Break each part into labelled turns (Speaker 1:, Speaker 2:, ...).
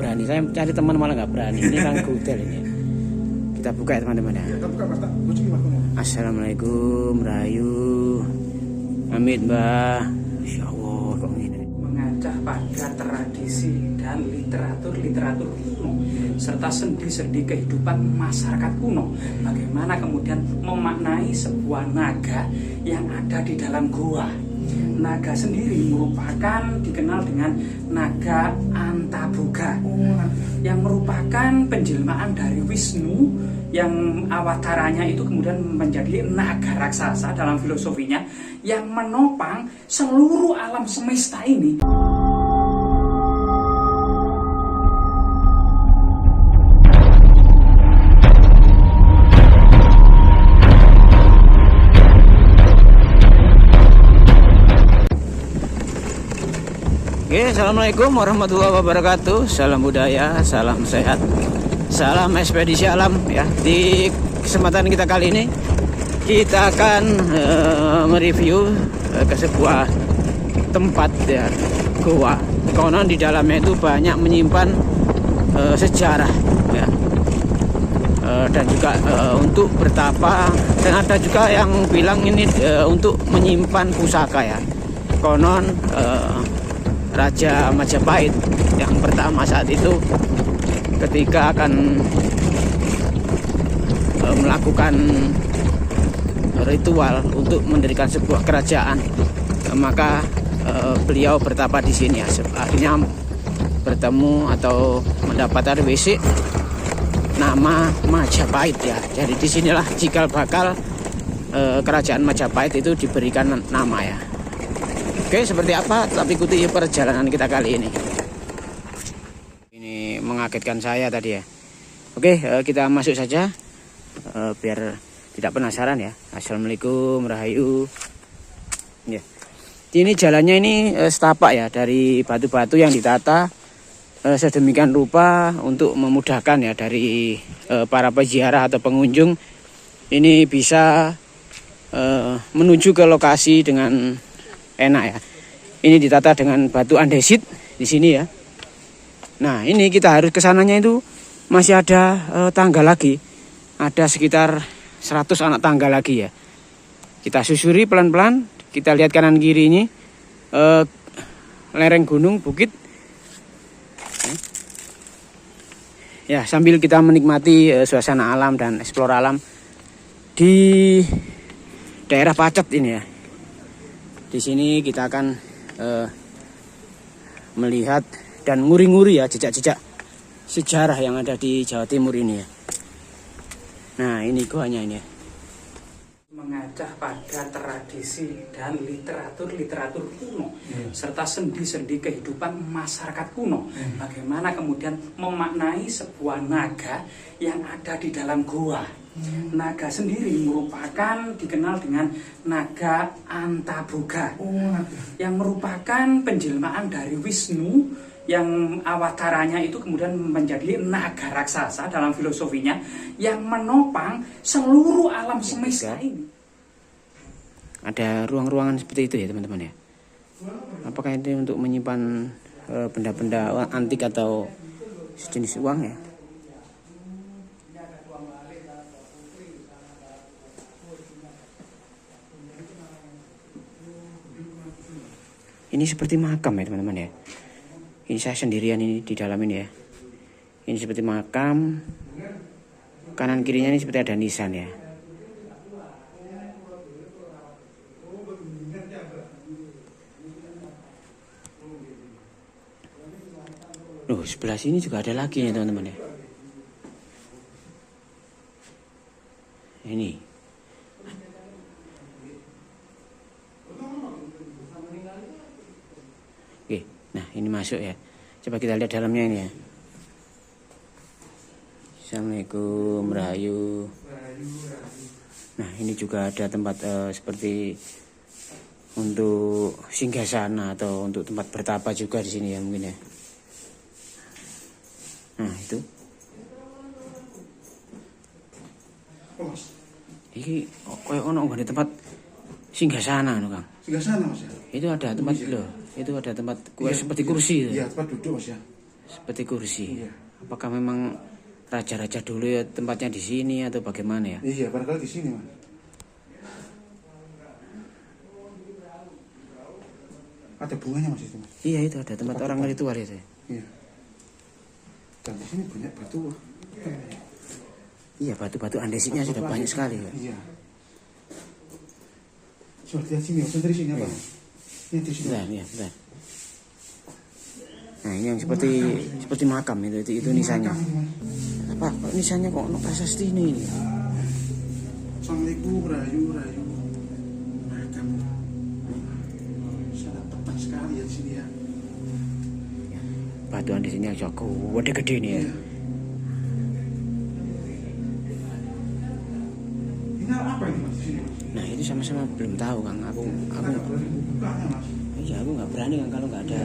Speaker 1: berani. Saya cari teman malah nggak berani. Ini kan hotel ini. Kita buka ya teman-teman ya. Assalamualaikum, Rahayu. Amit Mbah. Insya Allah kok ini.
Speaker 2: Mengacah pada tradisi dan literatur kuno serta sendi-sendi kehidupan masyarakat kuno. Bagaimana kemudian memaknai sebuah naga yang ada di dalam gua. Naga sendiri merupakan dikenal dengan naga Antaboga yang merupakan penjelmaan dari Wisnu yang awataranya itu kemudian menjadi naga raksasa dalam filosofinya yang menopang seluruh alam semesta ini.
Speaker 1: Oke, assalamualaikum warahmatullahi wabarakatuh. Salam budaya, salam sehat, salam ekspedisi alam ya. Di kesempatan kita kali ini kita akan mereview ke sebuah tempat ya, goa. Konon di dalamnya itu banyak menyimpan sejarah ya. Dan juga untuk bertapa, dan ada juga yang bilang ini untuk menyimpan pusaka ya. Konon Raja Majapahit yang pertama saat itu ketika akan melakukan ritual untuk mendirikan sebuah kerajaan, maka beliau bertapa di sini ya. Akhirnya bertemu atau mendapat WC nama Majapahit ya. Jadi disinilah cikal bakal kerajaan Majapahit itu diberikan nama ya. Oke, seperti apa? Tapi ikuti perjalanan kita kali ini. Ini mengagetkan saya tadi ya. Oke, kita masuk saja biar tidak penasaran ya. Assalamualaikum, Rahayu. Ya. Ini jalannya ini setapak ya, dari batu-batu yang ditata sedemikian rupa untuk memudahkan ya dari para peziarah atau pengunjung ini bisa menuju ke lokasi dengan enak ya. Ini ditata dengan batu andesit di sini ya. Nah, ini kita harus ke sananya itu masih ada tangga lagi. Ada sekitar 100 anak tangga lagi ya. Kita susuri pelan-pelan, kita lihat kanan kiri ini lereng gunung, bukit. Ya, sambil kita menikmati suasana alam dan eksplor alam di daerah Pacet ini ya. Di sini kita akan melihat dan nguri-nguri ya jejak-jejak sejarah yang ada di Jawa Timur ini ya. Nah, ini goanya ini ya.
Speaker 2: Mengacah pada tradisi dan literatur kuno serta sendi-sendi kehidupan masyarakat kuno. Bagaimana kemudian memaknai sebuah naga yang ada di dalam goa. Naga sendiri merupakan dikenal dengan naga Antaboga yang merupakan penjelmaan dari Wisnu yang awataranya itu kemudian menjadi naga raksasa dalam filosofinya yang menopang seluruh alam semesta ini.
Speaker 1: Ada ruang-ruangan seperti itu ya teman-teman ya. Apakah itu untuk menyimpan benda-benda antik atau sejenis uang ya? Ini seperti makam ya teman-teman ya. Ini saya sendirian ini di dalam ini ya. Ini seperti makam. Kanan kirinya ini seperti ada nisan ya. Loh, sebelah sini juga ada lagi nih teman-teman ya. Ini. Oke, nah ini masuk ya. Coba kita lihat dalamnya ini ya. Assalamualaikum, Rahayu. Nah, ini juga ada tempat seperti untuk singgasana atau untuk tempat bertapa juga di sini ya mungkin ya. Nah, itu. Ini koyo ono nggone tempat singgasana no, Kang.
Speaker 3: Singgasana Mas ya.
Speaker 1: Itu ada tempat loh. Itu ada tempat seperti kursi itu.
Speaker 3: Iya, tempat duduk Mas ya.
Speaker 1: seperti kursi.
Speaker 3: Iya.
Speaker 1: Apakah memang raja-raja dulu ya tempatnya di sini atau bagaimana ya?
Speaker 3: Iya, barangkali di sini, Mas. Ada bunganya, Mas, itu, Mas.
Speaker 1: Iya, itu ada tempat orang ritual itu.
Speaker 3: Iya. Dan di sini banyak batu.
Speaker 1: Iya, batu-batu andesinya sudah banyak sekali. Pak.
Speaker 3: Iya. Coba lihat sini, Mas. Dari sini apa? Ini di sini.
Speaker 1: Bentar, ya, bentar. Nah, ini yang seperti makam itu nisannya. Apa kok nisannya kok ono prasasti ini?
Speaker 3: Assalamualaikum, rayu. Makam. Sangat tepat sekali ya di sini ya.
Speaker 1: Batu andesinya Joko, gede nih ya.
Speaker 3: Iya. Ini apa ini, Mas, di sini, Mas?
Speaker 1: Nah, itu sama-sama belum tahu, Kang. Aku
Speaker 3: Nggak berani bukanya, Mas.
Speaker 1: iya, aku nggak berani kan kalau nggak ada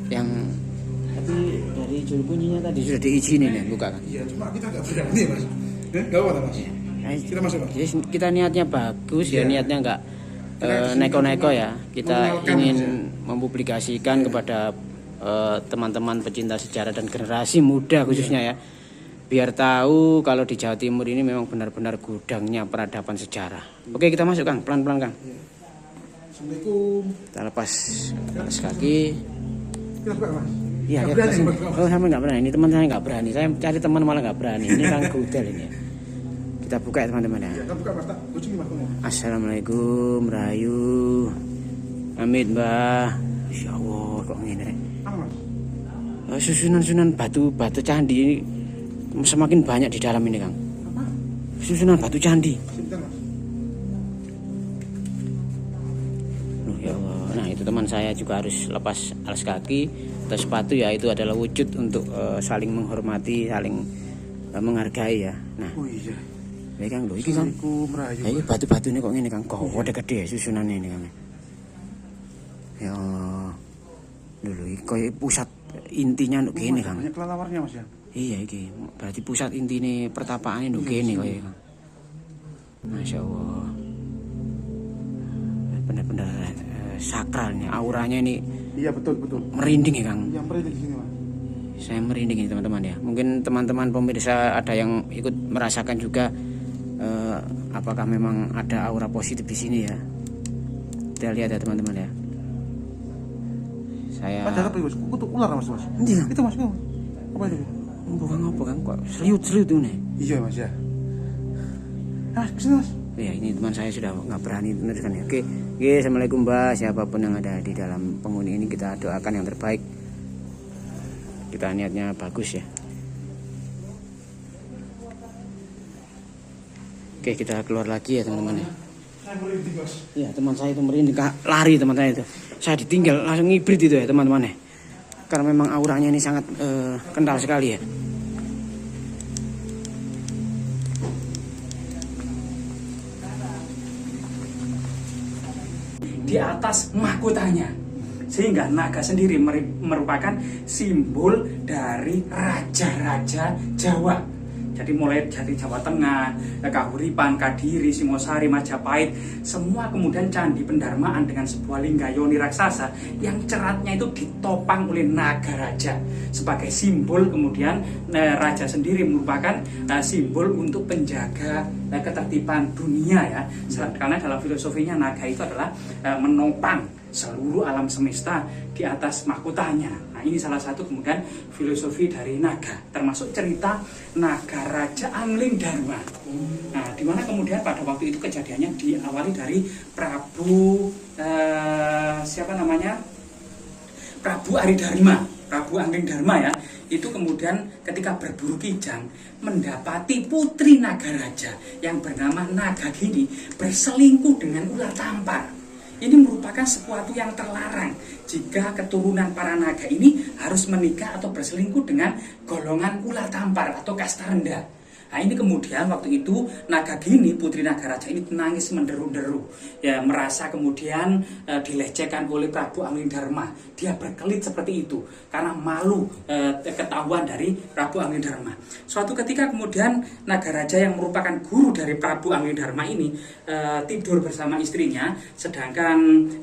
Speaker 1: yang tapi dari juru kuncinya tadi sudah diizinin ya buka kan.
Speaker 3: Iya, cuma kita nggak berani, Mas. Nggak apa-apa, Mas.
Speaker 1: Nah,
Speaker 3: Kita masuk, Mas.
Speaker 1: jadi kita niatnya bagus ya,
Speaker 3: Iya.
Speaker 1: niatnya nggak
Speaker 3: Kita kesini
Speaker 1: neko-neko ya. Kita
Speaker 3: mengenalkan
Speaker 1: ingin
Speaker 3: aja.
Speaker 1: mempublikasikan kepada teman-teman pecinta sejarah dan generasi muda khususnya ya, biar tahu kalau di Jawa Timur ini memang benar-benar gudangnya peradaban sejarah. Oke, kita masuk, Kang, pelan-pelan, Kang.
Speaker 3: Assalamualaikum.
Speaker 1: Kita lepas alas kaki.
Speaker 3: Kita buka, Mas.
Speaker 1: Iya,
Speaker 3: Nggak
Speaker 1: ya,
Speaker 3: berani,
Speaker 1: sini.
Speaker 3: Mas.
Speaker 1: Oh, sama nggak berani. Ini teman saya nggak berani. Saya cari teman malah nggak berani. Ini kan gudel ini. Ya. Kita buka ya teman-teman ya.
Speaker 3: Iya, kita buka, Mas. Tak kucing, Mas.
Speaker 1: Assalamualaikum, Rahayu. Amit, Mbah. Insya Allah, kok ngene rek.
Speaker 3: Apa, Mas?
Speaker 1: Susunan-susunan batu candi ini semakin banyak di dalam ini, Kang.
Speaker 3: Apa?
Speaker 1: Susunan batu candi.
Speaker 3: Sebentar, Mas.
Speaker 1: Loh, ya Allah. Nah, itu teman saya juga harus lepas alas kaki atau sepatu ya, itu adalah wujud untuk saling menghormati, saling menghargai ya. Nah,
Speaker 3: Oh iya.
Speaker 1: ini Kang, loh, ini Kang.
Speaker 3: Assalamualaikum, rayu.
Speaker 1: Nah, ini batu-batu ini kok ngene, Kang. Kok ada gede ya susunannya ini, Kang. Ya Allah. Dulu iki koyo pusat intinya nduk kene, Kang.
Speaker 3: Banyak kelelawarnya, Mas ya.
Speaker 1: Iya iki, berarti pusat intine pertapaane nduk kene koyo, Kang. Masya Allah. Benar-benar sakralnya, auranya ini
Speaker 3: Iya, betul.
Speaker 1: merinding ya, Kang.
Speaker 3: Yang merinding di sini, Mas.
Speaker 1: Saya merinding ini teman-teman ya. Mungkin teman-teman pemirsa ada yang ikut merasakan juga apakah memang ada aura positif di sini ya. Kita lihat ya teman-teman ya. Saya
Speaker 3: Ada apa, Mas? Kutu ular, Mas.
Speaker 1: Iya.
Speaker 3: Itu, Mas. Apa itu?
Speaker 1: bukan apa Kang, kok serius tuh nih.
Speaker 3: Iya, Mas ya. Mas, kesini, Mas.
Speaker 1: Ya ini teman saya sudah nggak berani meneruskan ya. Oke, assalamualaikum Mbak. Siapapun yang ada di dalam penghuni ini kita doakan yang terbaik. Kita niatnya bagus ya. Oke, kita keluar lagi ya teman-teman ya.
Speaker 3: Saya merinding, Mas.
Speaker 1: Iya, teman saya itu merinding, lari teman saya itu. Saya ditinggal langsung ngibrit itu ya teman-teman ya. Karena memang auranya ini sangat kental sekali ya.
Speaker 2: Di atas mahkotanya, sehingga naga sendiri merupakan simbol dari raja-raja Jawa. Jadi mulai dari Jawa Tengah, Kahuripan, Kadiri, Singosari, Majapahit, semua kemudian candi pendarmaan dengan sebuah lingga yoni raksasa yang ceratnya itu ditopang oleh naga raja sebagai simbol. Kemudian raja sendiri merupakan simbol untuk penjaga ketertiban dunia ya. Karena dalam filosofinya naga itu adalah menopang seluruh alam semesta di atas mahkotanya. Nah, ini salah satu kemudian filosofi dari naga, termasuk cerita naga Raja Angling Dharma. Nah, di mana kemudian pada waktu itu kejadiannya diawali dari Prabu Prabu Aridharma, Prabu Angling Dharma ya. Itu kemudian ketika berburu kijang mendapati putri naga raja yang bernama Nagagini berselingkuh dengan ular tampar. Ini merupakan sesuatu yang terlarang jika keturunan para naga ini harus menikah atau berselingkuh dengan golongan ular tampar atau kasta rendah. Nah ini kemudian waktu itu Nagagini, putri Nagaraja ini nangis menderu-deru, ya merasa kemudian dilecehkan oleh Prabu Anglidharma. Dia berkelit seperti itu karena malu ketahuan dari Prabu Anglidharma. Suatu ketika kemudian Nagaraja yang merupakan guru dari Prabu Anglidharma ini tidur bersama istrinya, sedangkan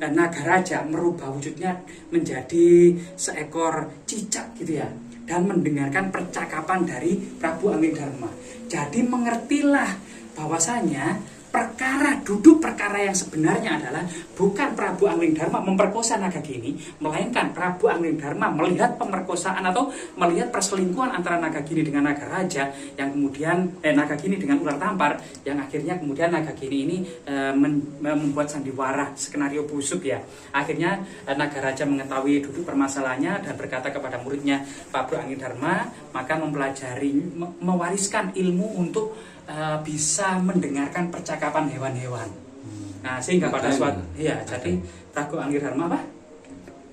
Speaker 2: Nagaraja merubah wujudnya menjadi seekor cicak gitu ya, dan mendengarkan percakapan dari Prabu Anglidharma. Jadi mengertilah bahwasanya duduk perkara yang sebenarnya adalah bukan Prabu Anglidharma memperkosa Nagagini, melainkan Prabu Anglidharma melihat pemerkosaan atau melihat perselingkuhan antara Nagagini dengan Nagaraja, yang kemudian Nagagini dengan ular tampar, yang akhirnya kemudian Nagagini ini membuat sandiwara, skenario busuk ya. Akhirnya Nagaraja mengetahui duduk permasalahannya dan berkata kepada muridnya Prabu Anglidharma, maka mewariskan ilmu untuk bisa mendengarkan percakapan hewan-hewan. Nah, sehingga pada suatu jadi Prabu Anglidharma apa?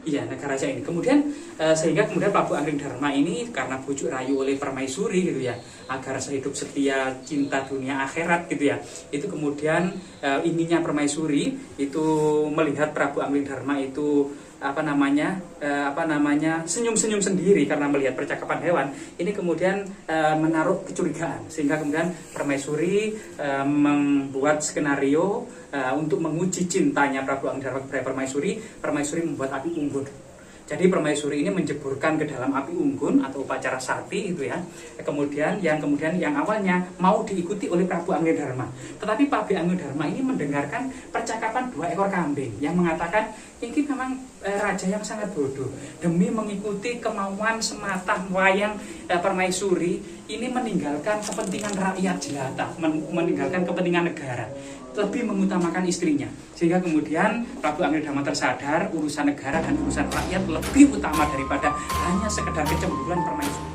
Speaker 2: Iya, Nagaraja ini. Kemudian sehingga kemudian Prabu Anglidharma ini karena bujuk rayu oleh permaisuri gitu ya, agar sehidup setia cinta dunia akhirat gitu ya. Itu kemudian inginnya permaisuri itu melihat Prabu Anglidharma itu senyum-senyum sendiri karena melihat percakapan hewan. Ini kemudian menaruh kecurigaan, sehingga kemudian permaisuri membuat skenario untuk menguji cintanya Prabu Anglidharma kepada permaisuri. Permaisuri membuat api unggun. Jadi permaisuri ini menjeburkan ke dalam api unggun atau upacara sati itu ya. Kemudian yang awalnya mau diikuti oleh Prabu Anglidharma. Tetapi Prabu Anglidharma ini mendengarkan percakapan 2 ekor kambing yang mengatakan ini memang raja yang sangat bodoh. Demi mengikuti kemauan semata wayang permaisuri ini meninggalkan kepentingan rakyat jelata, meninggalkan kepentingan negara, lebih mengutamakan istrinya. Sehingga kemudian Prabu Anglidharma tersadar urusan negara dan urusan rakyat lebih utama daripada hanya sekedar kecemburuan permaisuri.